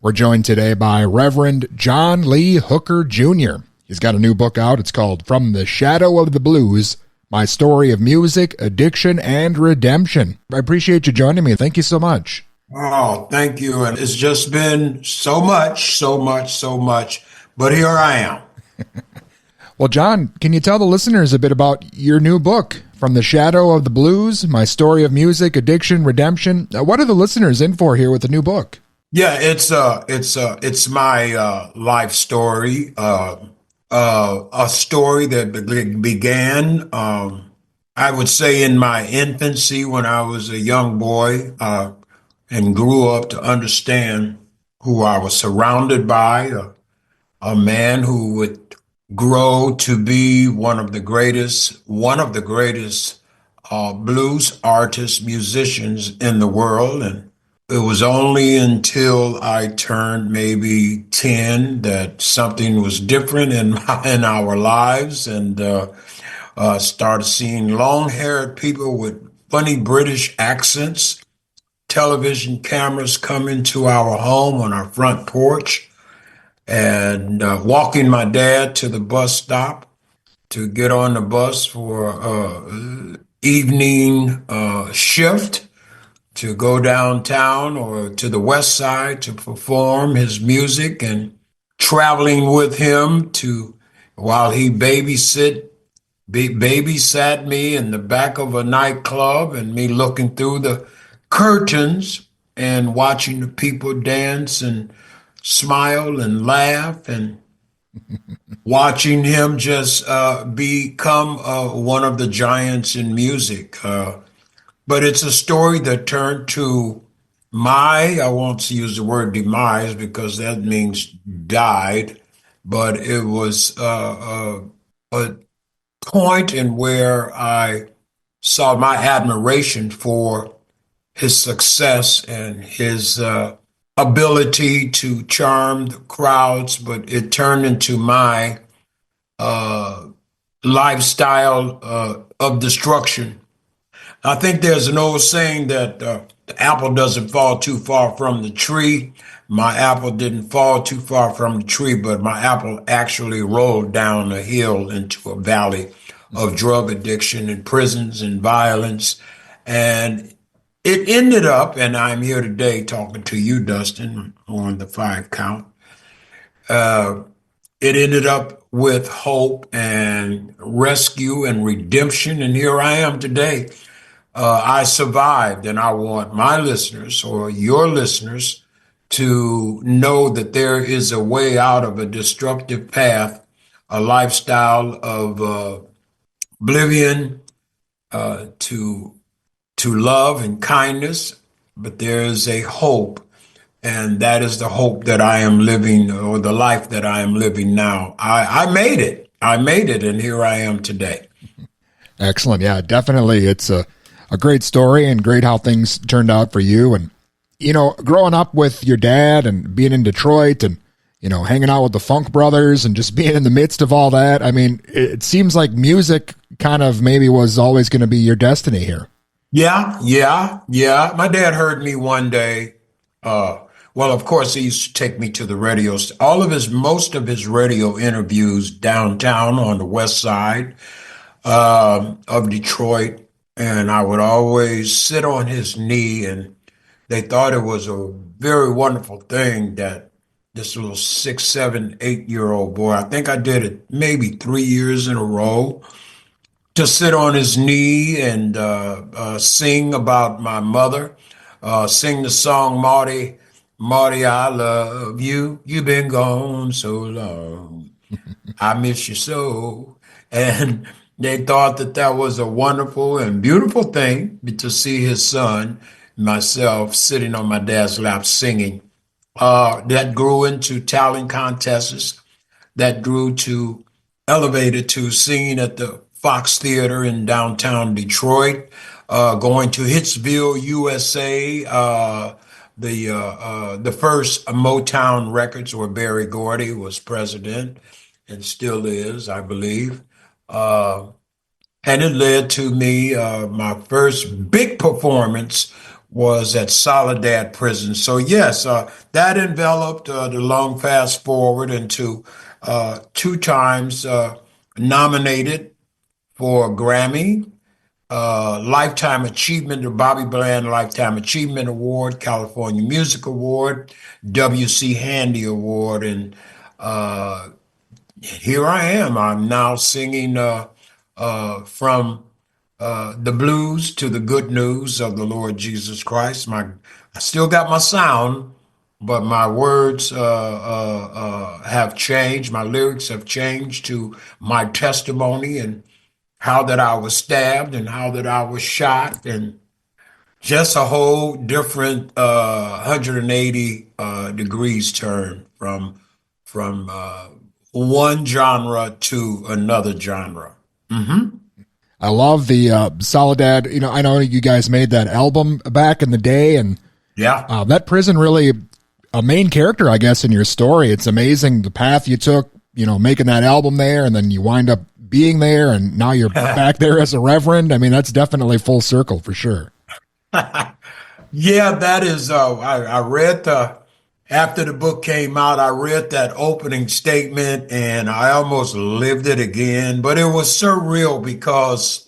We're joined today by Reverend John Lee Hooker Jr. He's got a new book out. It's called From the Shadow of the Blues, My Story of Music, Addiction, and Redemption. I appreciate you joining me. Thank you so much. Oh, thank you. And it's just been so much, but here I am. Well, John, can you tell the listeners a bit about your new book, From the Shadow of the Blues, My Story of Music, Addiction, Redemption? What are the listeners in for here with the new book? Yeah, it's my life story, a story that began, I would say, in my infancy when I was a young boy, and grew up to understand who I was surrounded by, a man who would grow to be one of the greatest blues artists, musicians in the world. And it was only until I turned maybe 10 that something was different in our lives, and started seeing long-haired people with funny British accents, television cameras come into our home on our front porch, and walking my dad to the bus stop to get on the bus for evening shift to go downtown or to the west side to perform his music, and traveling with him to while he babysat me in the back of a nightclub, and me looking through the curtains and watching the people dance and smile and laugh, and watching him just become one of the giants in music. But it's a story that turned to I won't use the word demise because that means died, but it was a point in where I saw my admiration for his success and his ability to charm the crowds, but it turned into my uh, lifestyle of destruction. I think there's an old saying that the apple doesn't fall too far from the tree. My apple didn't fall too far from the tree, but my apple actually rolled down a hill into a valley of drug addiction and prisons and violence. And it ended up, and I'm here today talking to you, Dustin, on the 5 count. Uh, it ended up with hope and rescue and redemption. And here I am today. I survived, and I want my listeners or your listeners to know that there is a way out of a destructive path, a lifestyle of oblivion, to love and kindness, but there is a hope, and that is the hope that I am living, or the life that I am living now. I made it. I made it, and here I am today. Excellent. Yeah, definitely. It's a great story, and great how things turned out for you. And, growing up with your dad and being in Detroit and, hanging out with the Funk Brothers and just being in the midst of all that. I mean, it seems like music kind of maybe was always going to be your destiny here. Yeah. My dad heard me one day. Well, of course, he used to take me to the radio. Most of his radio interviews downtown on the west side of Detroit. And I would always sit on his knee, and they thought it was a very wonderful thing that this little 6, 7, 8-year-old boy, I think I did it maybe 3 years in a row, to sit on his knee and sing about my mother, sing the song, Marty, Marty, I love you. You've been gone so long. I miss you so. And they thought that that was a wonderful and beautiful thing to see his son, myself, sitting on my dad's lap singing. That grew into talent contests, that grew to elevated to singing at the Fox Theater in downtown Detroit, going to Hitsville, USA, the first Motown Records, where Berry Gordy was president and still is, I believe. And it led to me, my first big performance was at Soledad Prison. So yes, that enveloped the long fast forward into two times nominated for a Grammy, Lifetime Achievement, the Bobby Bland Lifetime Achievement Award, California Music Award, W.C. Handy Award, and here I am. I'm now singing from the blues to the good news of the Lord Jesus Christ. I still got my sound, but my words have changed. My lyrics have changed to my testimony and how that I was stabbed and how that I was shot, and just a whole different 180 degrees turn from one genre to another genre. Hmm. I love the Soledad. You know, I know you guys made that album back in the day, and Yeah. that prison really a main character, I guess, in your story. It's amazing the path you took, you know, making that album there, and then you wind up being there, and now you're back there as a reverend. I mean, that's definitely full circle for sure. Yeah, that is. I read after the book came out, I read that opening statement and I almost lived it again. But it was surreal because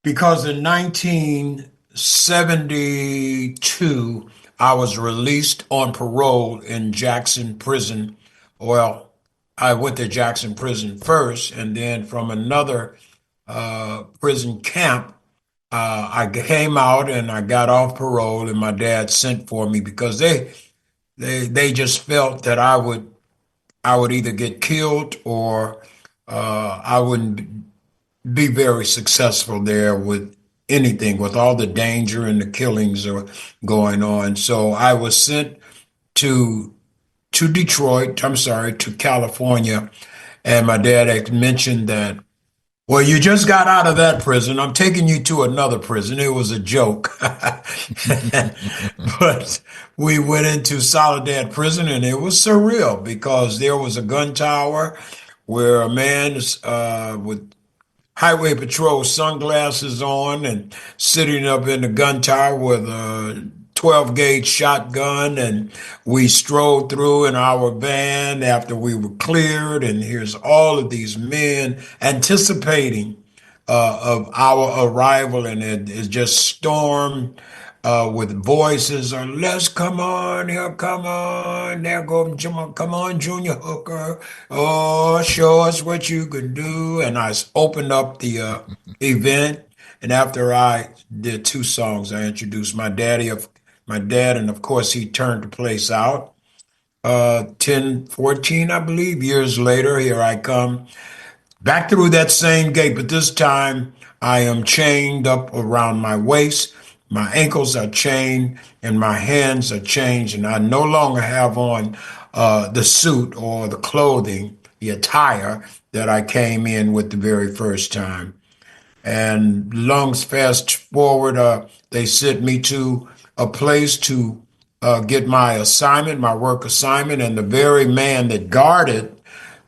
in 1972, I was released on parole in Jackson Prison. Well, I went to Jackson Prison first, and then from another prison camp, I came out and I got off parole, and my dad sent for me because they just felt that I would either get killed or I wouldn't be very successful there with anything, with all the danger and the killings are going on. So I was sent to Detroit. I'm sorry, to California, and my dad had mentioned that, well, you just got out of that prison. I'm taking you to another prison. It was a joke. But we went into Soledad Prison and it was surreal because there was a gun tower where a man with highway patrol sunglasses on and sitting up in the gun tower with a 12 gauge shotgun, and we strolled through in our van after we were cleared, and here's all of these men anticipating of our arrival, and it just stormed with voices on, let's come on here, come on, there go, come on, Junior Hooker, oh, show us what you can do. And I opened up the event, and after I did two songs, I introduced my dad, and of course he turned the place out. 10, 14, I believe, years later, here I come back through that same gate, but this time I am chained up around my waist. My ankles are chained and my hands are chained, and I no longer have on the suit or the clothing, the attire that I came in with the very first time. And long fast forward, they sent me to a place to get my assignment, my work assignment, and the very man that guarded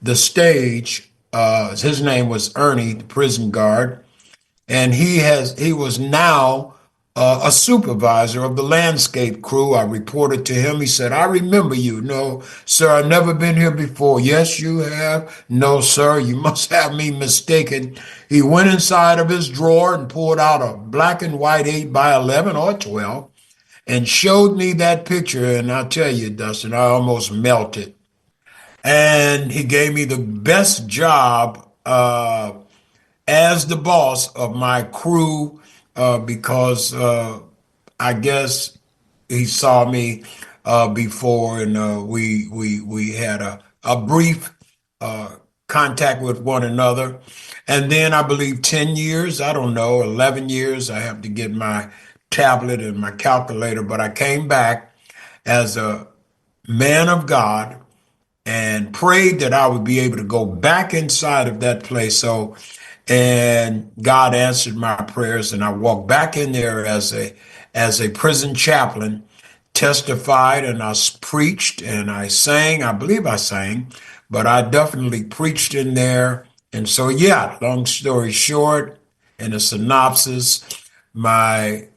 the stage, his name was Ernie, the prison guard, and he was now a supervisor of the landscape crew. I reported to him. He said, "I remember you." "No, sir, I've never been here before." "Yes, you have." "No, sir, you must have me mistaken." He went inside of his drawer and pulled out a black and white 8 by 11 or 12 and showed me that picture. And I tell you, Dustin, I almost melted. And he gave me the best job as the boss of my crew because I guess he saw me before, and we had a brief contact with one another. And then I believe 10 years, I don't know, 11 years, I have to get my tablet and my calculator, but I came back as a man of God and prayed that I would be able to go back inside of that place. So, and God answered my prayers, and I walked back in there as a prison chaplain, testified, and I preached and I sang. I believe I sang, but I definitely preached in there. And so, yeah, long story short, in a synopsis, my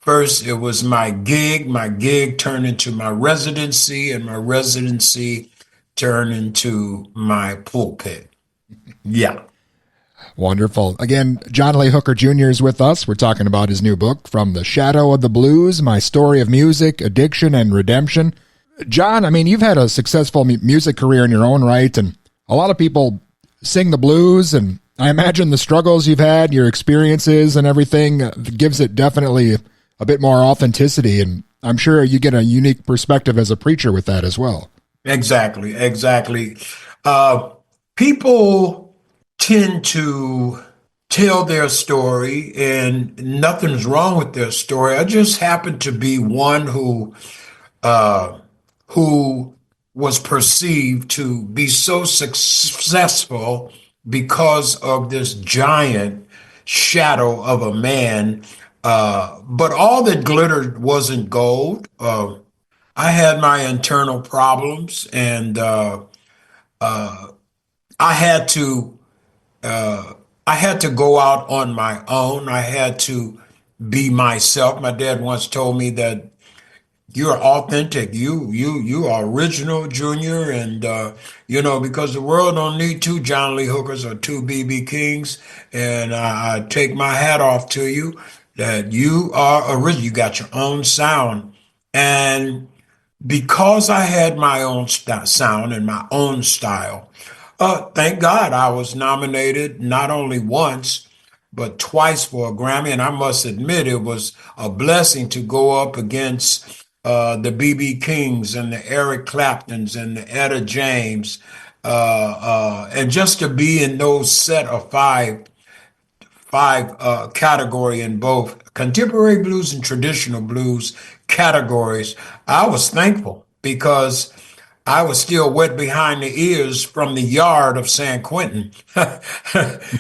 First, it was my gig. My gig turned into my residency, and my residency turned into my pulpit. Yeah. Wonderful. Again, John Lee Hooker Jr. is with us. We're talking about his new book, From the Shadow of the Blues, My Story of Music, Addiction, and Redemption. John, I mean, you've had a successful music career in your own right, and a lot of people sing the blues, and I imagine the struggles you've had, your experiences and everything gives it definitely a bit more authenticity, and I'm sure you get a unique perspective as a preacher with that as well. Exactly, exactly. People tend to tell their story, and nothing's wrong with their story. I just happen to be one uh, who was perceived to be so successful because of this giant shadow of a man. But all that glittered wasn't gold. I had my internal problems, and I had to I had to go out on my own. I had to be myself. My dad once told me that you're authentic. You are original, Junior, and because the world don't need two John Lee Hookers or two BB Kings. And I take my hat off to you that you are original. You got your own sound, and because I had my own sound and my own style, thank God I was nominated not only once, but twice for a Grammy. And I must admit, it was a blessing to go up against the B.B. Kings and the Eric Claptons and the Etta James, and just to be in those set of five category in both contemporary blues and traditional blues categories. I was thankful because I was still wet behind the ears from the yard of San Quentin,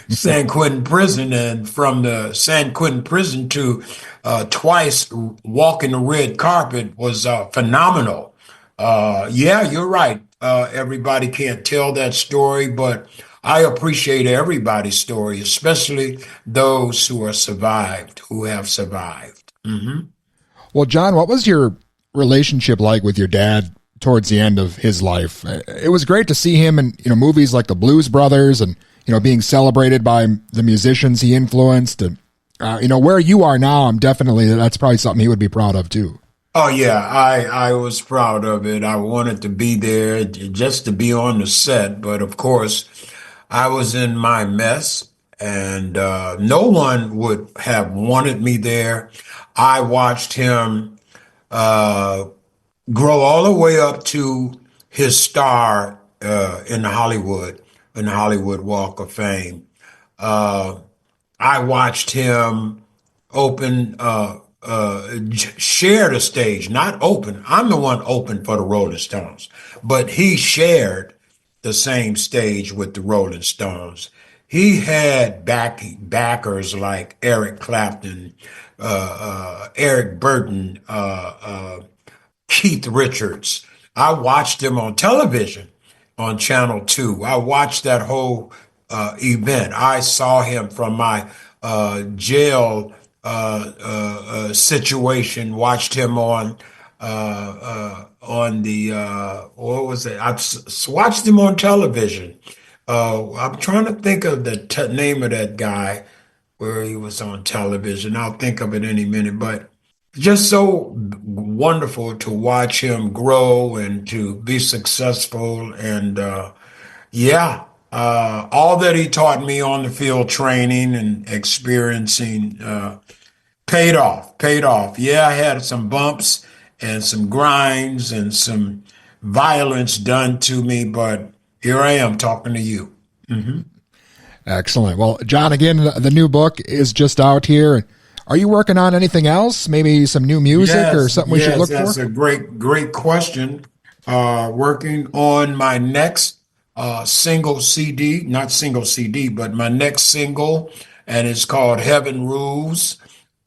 San Quentin prison, and from the San Quentin prison to twice walking the red carpet was phenomenal. Yeah, you're right. Everybody can't tell that story, but I appreciate everybody's story, especially those who are survived, who have survived. Well, John, what was your relationship like with your dad towards the end of his life? It was great to see him in movies like the Blues Brothers, and being celebrated by the musicians he influenced, and where you are now, that's probably something he would be proud of too. Oh yeah, I was proud of it. I wanted to be there just to be on the set, but of course, I was in my mess, and no one would have wanted me there. I watched him uh, grow all the way up to his star in the Hollywood Walk of Fame. Uh, I watched him open, share the stage, not open. I'm the one open for the Rolling Stones, but he shared the same stage with the Rolling Stones. He had backers like Eric Clapton, Eric Burden, Keith Richards. I watched him on television on Channel 2. I watched that whole event. I saw him from my jail situation, watched him on the what was it? Watched him on television. I'm trying to think of the name of that guy where he was on television. I'll think of it any minute, but just so wonderful to watch him grow and to be successful. And yeah, all that he taught me on the field training and experiencing paid off, paid off. Yeah, I had some bumps and some grinds and some violence done to me, but here I am talking to you. Excellent. Well, John, again, the new book is just out here. Are you working on anything else? Maybe some new music or something we should look for? That's a great question. Working on my next single CD, not single CD, but my next single, and it's called Heaven Rules.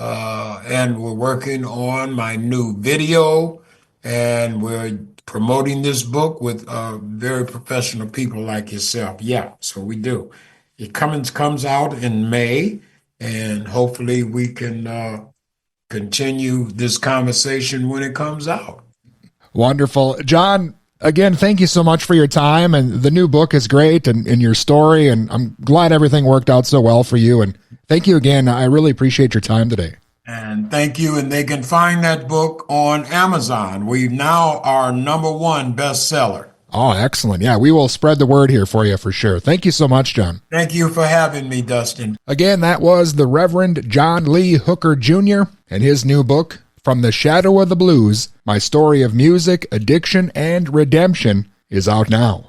And we're working on my new video, and we're promoting this book with very professional people like yourself. Yeah, so we do. It comes out in May, and hopefully we can continue this conversation when it comes out. Wonderful. John, again, thank you so much for your time. And the new book is great and your story. And I'm glad everything worked out so well for you. And thank you again. I really appreciate your time today. And thank you. And they can find that book on Amazon. We now are #1 bestseller. Oh, excellent. Yeah, we will spread the word here for you for sure. Thank you so much, John. Thank you for having me, Dustin. Again, that was the Reverend John Lee Hooker Jr. and his new book, From the Shadow of the Blues, My Story of Music, Addiction, and Redemption, is out now.